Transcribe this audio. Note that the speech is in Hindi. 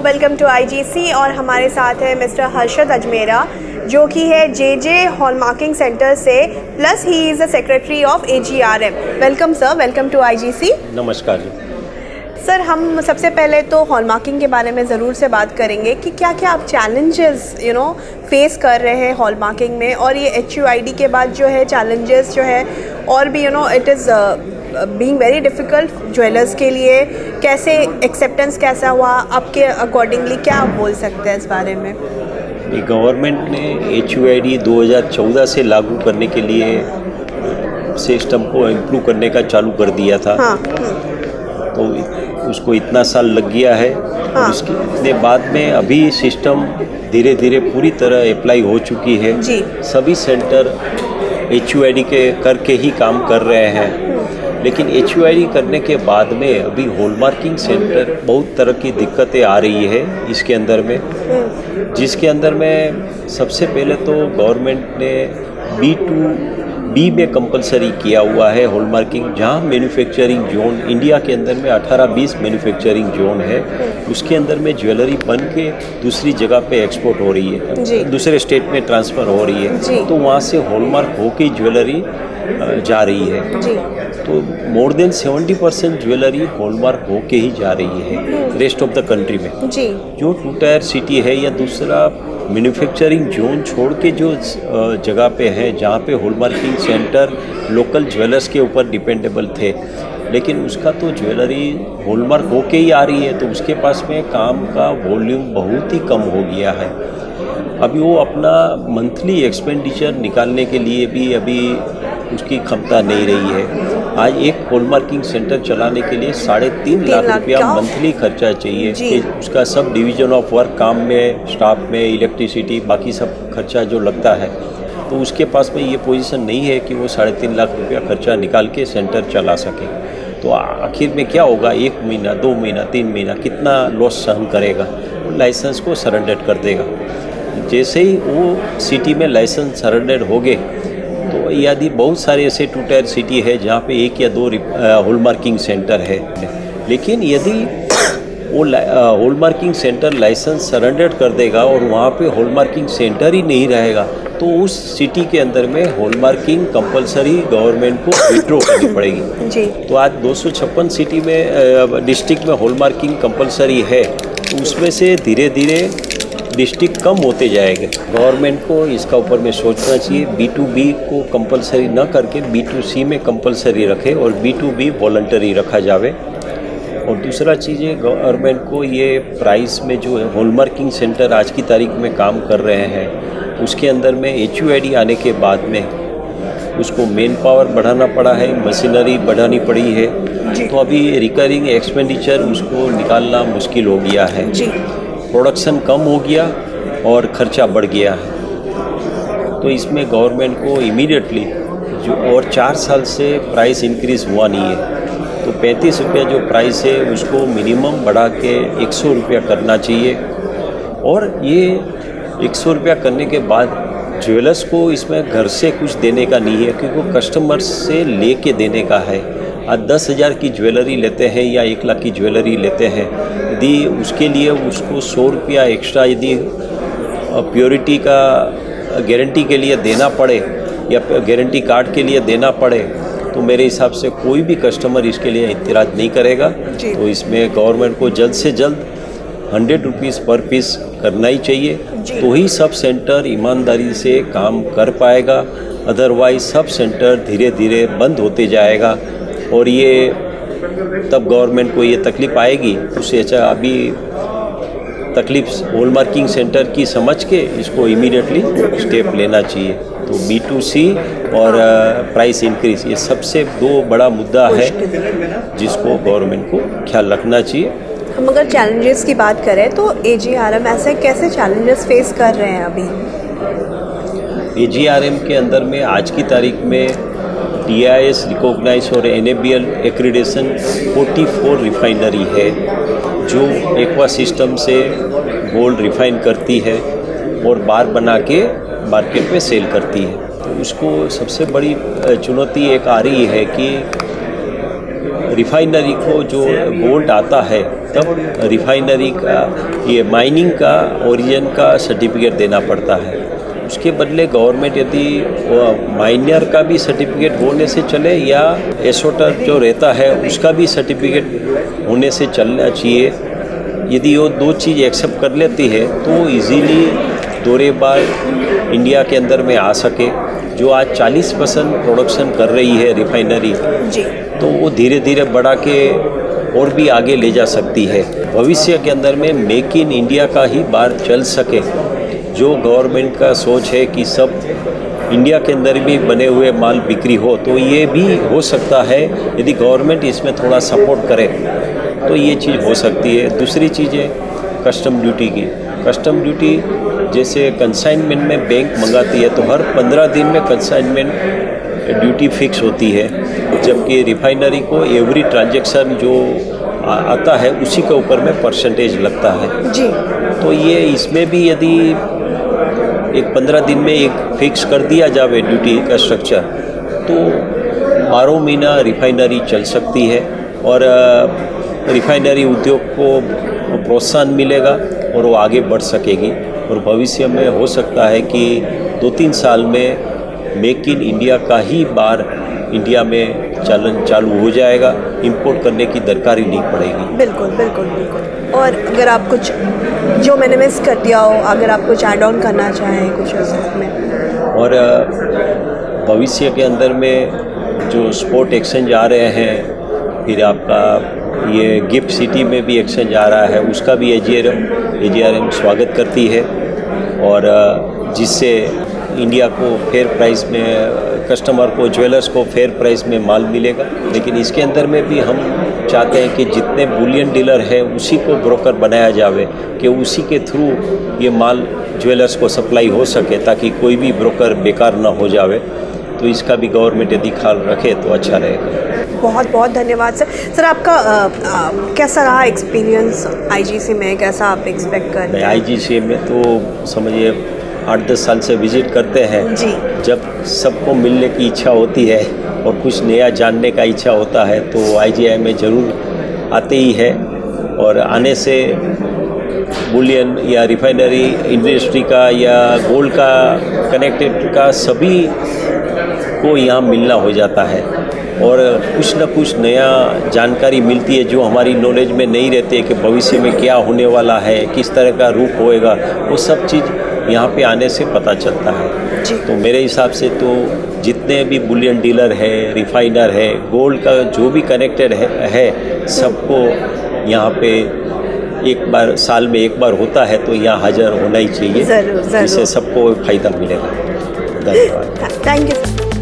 वेलकम टू आईजीसी और हमारे साथ है मिस्टर हर्षद अजमेरा जो कि है जेजे हॉलमार्किंग सेंटर से, plus he is the secretary of AGRM। Welcome sir, welcome to IGC. नमस्कार जी। सर, हम सबसे पहले तो हॉलमार्किंग के बारे में ज़रूर से बात करेंगे कि क्या क्या आप चैलेंजेस फेस कर रहे हैं हॉलमार्किंग में, और ये HUID के बाद जो है चैलेंजेस जो है और भी it is being very difficult jewellers के लिए। कैसे एक्सेप्टेंस कैसा हुआ आपके अकॉर्डिंगली, क्या आप बोल सकते हैं इस बारे में? गवर्नमेंट ने HUID 2014 से लागू करने के लिए सिस्टम को इम्प्रूव करने का चालू कर दिया था। हाँ। तो उसको इतना साल लग गया है। हाँ। और इसके बाद में अभी सिस्टम धीरे धीरे पूरी तरह अप्लाई हो चुकी है जी। सभी सेंटर HUID के करके ही काम कर रहे हैं। लेकिन HUID करने के बाद में अभी हॉलमार्किंग सेंटर बहुत तरह की दिक्कतें आ रही है इसके अंदर में, जिसके अंदर में सबसे पहले तो गवर्नमेंट ने B2B में कंपलसरी किया हुआ है हॉलमार्किंग। जहां मैन्युफैक्चरिंग जोन इंडिया के अंदर में 18-20 मैन्युफैक्चरिंग जोन है, उसके अंदर में ज्वेलरी बन के दूसरी जगह पे एक्सपोर्ट हो रही है, दूसरे स्टेट में ट्रांसफ़र हो रही है, तो वहाँ से हॉलमार्क होके ज्वेलरी जा रही है। जी। तो मोर देन 70% ज्वेलरी हॉलमार्क होके ही जा रही है रेस्ट ऑफ द कंट्री में। जी। जो 2 टायर सिटी है या दूसरा मैन्युफैक्चरिंग जोन छोड़ के जो जगह पे है जहाँ पे हॉलमार्किंग सेंटर लोकल ज्वेलर्स के ऊपर डिपेंडेबल थे, लेकिन उसका तो ज्वेलरी हॉलमार्क होके ही आ रही है, तो उसके पास में काम का वॉल्यूम बहुत ही कम हो गया है। अभी वो अपना मंथली एक्सपेंडिचर निकालने के लिए भी अभी उसकी क्षमता नहीं रही है। आज एक हॉलमार्किंग सेंटर चलाने के लिए 3.5 लाख रुपया मंथली खर्चा चाहिए कि उसका सब डिवीजन ऑफ वर्क, काम में, स्टाफ में, इलेक्ट्रिसिटी, बाकी सब खर्चा जो लगता है, तो उसके पास में ये पोजीशन नहीं है कि वो 3.5 लाख रुपया खर्चा निकाल के सेंटर चला सके। तो आखिर में क्या होगा, 1 महीना, 2 महीना, 3 महीना कितना लॉस सहन करेगा? लाइसेंस को सरेंडर कर देगा। जैसे ही वो सिटी में लाइसेंस सरेंडर हो गए, तो यदि बहुत सारे ऐसे 2 टायर सिटी है जहाँ पे 1 या 2 हॉलमार्किंग सेंटर है, लेकिन यदि वो हॉलमार्किंग सेंटर लाइसेंस सरेंडर कर देगा और वहाँ पे हॉलमार्किंग सेंटर ही नहीं रहेगा, तो उस सिटी के अंदर में हॉलमार्किंग कंपलसरी गवर्नमेंट को विड्रॉ करनी पड़ेगी। जी। तो आज 256 सिटी में डिस्ट्रिक्ट में हॉलमार्किंग कंपलसरी है, तो उसमें से धीरे धीरे डिस्ट्रिक्ट कम होते जाएंगे। गवर्नमेंट को इसका ऊपर में सोचना चाहिए, B2B को कंपलसरी न करके B2C में कंपलसरी रखे और B2B वॉलंटरी रखा जावे। और दूसरा चीज़ है, गवर्नमेंट को ये प्राइस में जो है हॉलमार्किंग सेंटर आज की तारीख में काम कर रहे हैं, उसके अंदर में HUID आने के बाद में उसको मेन पावर बढ़ाना पड़ा है, मशीनरी बढ़ानी पड़ी है, तो अभी रिकरिंग एक्सपेंडिचर उसको निकालना मुश्किल हो गया है। प्रोडक्शन कम हो गया और ख़र्चा बढ़ गया है। तो इसमें गवर्नमेंट को इमीडिएटली जो, और 4 साल से प्राइस इंक्रीज़ हुआ नहीं है, तो 35 रुपया जो प्राइस है उसको मिनिमम बढ़ा के 100 रुपया करना चाहिए। और ये 100 रुपया करने के बाद ज्वेलर्स को इसमें घर से कुछ देने का नहीं है, क्योंकि वो कस्टमर्स से ले के देने का है। आज 10,000 की ज्वेलरी लेते हैं या 1 लाख की ज्वेलरी लेते हैं, यदि उसके लिए उसको 100 रुपया एक्स्ट्रा यदि प्योरिटी का गारंटी के लिए देना पड़े या गारंटी कार्ड के लिए देना पड़े, तो मेरे हिसाब से कोई भी कस्टमर इसके लिए इतराज़ नहीं करेगा। तो इसमें गवर्नमेंट को जल्द से जल्द 100 रुपीज़ पर पीस करना ही चाहिए, तो ही सब सेंटर ईमानदारी से काम कर पाएगा। अदरवाइज सब सेंटर धीरे धीरे बंद होते जाएगा और ये तब गवर्नमेंट को ये तकलीफ़ आएगी। उससे अच्छा अभी तकलीफ हॉलमार्किंग सेंटर की समझ के इसको इमीडिएटली स्टेप लेना चाहिए। तो B2C और प्राइस इंक्रीज, ये सबसे 2 बड़ा मुद्दा है जिसको गवर्नमेंट को ख्याल रखना चाहिए। हम अगर चैलेंजेस की बात करें तो AGRM ऐसे कैसे चैलेंजेस फेस कर रहे हैं अभी? AGRM के अंदर में आज की तारीख में TIS रिकॉग्नाइज और NABL एक्रीडेशन 44 रिफाइनरी है जो एक्वा सिस्टम से गोल्ड रिफाइन करती है और बार बना के मार्केट में सेल करती है। तो उसको सबसे बड़ी चुनौती एक आ रही है कि रिफाइनरी को जो गोल्ड आता है तब रिफाइनरी का ये माइनिंग का ओरिजिन का सर्टिफिकेट देना पड़ता है। उसके बदले गवर्नमेंट यदि माइनर का भी सर्टिफिकेट होने से चले या एसोटर जो रहता है उसका भी सर्टिफिकेट होने से चलना चाहिए। यदि वो दो चीज़ एक्सेप्ट कर लेती है तो इजीली दौरेबाज इंडिया के अंदर में आ सके। जो आज 40% प्रोडक्शन कर रही है रिफाइनरी जी, तो वो धीरे धीरे बढ़ा के और भी आगे ले जा सकती है। भविष्य के अंदर में मेक इन इंडिया का ही बार चल सके। जो गवर्नमेंट का सोच है कि सब इंडिया के अंदर भी बने हुए माल बिक्री हो, तो ये भी हो सकता है यदि गवर्नमेंट इसमें थोड़ा सपोर्ट करे तो ये चीज़ हो सकती है। दूसरी चीज़ है कस्टम ड्यूटी की। कस्टम ड्यूटी जैसे कंसाइनमेंट में बैंक मंगाती है तो हर 15 दिन में कंसाइनमेंट ड्यूटी फिक्स होती है, जबकि रिफाइनरी को एवरी ट्रांजैक्शन जो आता है उसी के ऊपर में परसेंटेज लगता है जी। तो ये इसमें भी यदि एक 15 दिन में एक फिक्स कर दिया जाए ड्यूटी का स्ट्रक्चर तो 12 महीना रिफाइनरी चल सकती है और रिफाइनरी उद्योग को प्रोत्साहन मिलेगा और वो आगे बढ़ सकेगी। और भविष्य में हो सकता है कि 2-3 साल में मेक इन इंडिया का ही बार इंडिया में चलन चालू हो जाएगा। इंपोर्ट करने की दरकार ही नहीं पड़ेगी। बिल्कुल बिल्कुल बिल्कुल। और अगर आप कुछ जो मैंने मिस कर दिया हो, अगर आप कुछ ऐड ऑन करना चाहें कुछ उसमें। और भविष्य के अंदर में जो स्पोर्ट एक्सचेंज आ रहे हैं, फिर आपका ये गिफ्ट सिटी में भी एक्सचेंज आ रहा है, उसका भी AGRM स्वागत करती है और जिससे इंडिया को फेयर प्राइस में कस्टमर को ज्वेलर्स को फेयर प्राइस में माल मिलेगा। लेकिन इसके अंदर में भी हम चाहते हैं कि जितने बुलियन डीलर हैं उसी को ब्रोकर बनाया जावे कि उसी के थ्रू ये माल ज्वेलर्स को सप्लाई हो सके ताकि कोई भी ब्रोकर बेकार ना हो जावे। तो इसका भी गवर्नमेंट यदि ख्याल रखे तो अच्छा रहेगा। बहुत बहुत धन्यवाद सर। सर आपका कैसा रहा एक्सपीरियंस IGC में, कैसा आप एक्सपेक्ट कर रहे हैं? IGC में तो समझिए 8-10 साल से विजिट करते हैं जी। जब सबको मिलने की इच्छा होती है और कुछ नया जानने का इच्छा होता है तो IGI में ज़रूर आते ही है। और आने से बुलियन या रिफाइनरी इंडस्ट्री का या गोल्ड का कनेक्टेड का सभी को यहाँ मिलना हो जाता है और कुछ न कुछ नया जानकारी मिलती है जो हमारी नॉलेज में नहीं रहती है कि भविष्य में क्या होने वाला है, किस तरह का रूप होएगा, वो सब चीज़ यहाँ पे आने से पता चलता है। तो मेरे हिसाब से तो जितने भी बुलियन डीलर है, रिफाइनर है, गोल्ड का जो भी कनेक्टेड है सबको यहाँ पे एक बार साल में एक बार होता है तो यहाँ हाजिर होना ही चाहिए। ज़रूर ज़रूर। इससे सबको फ़ायदा मिलेगा। धन्यवाद। Thank you.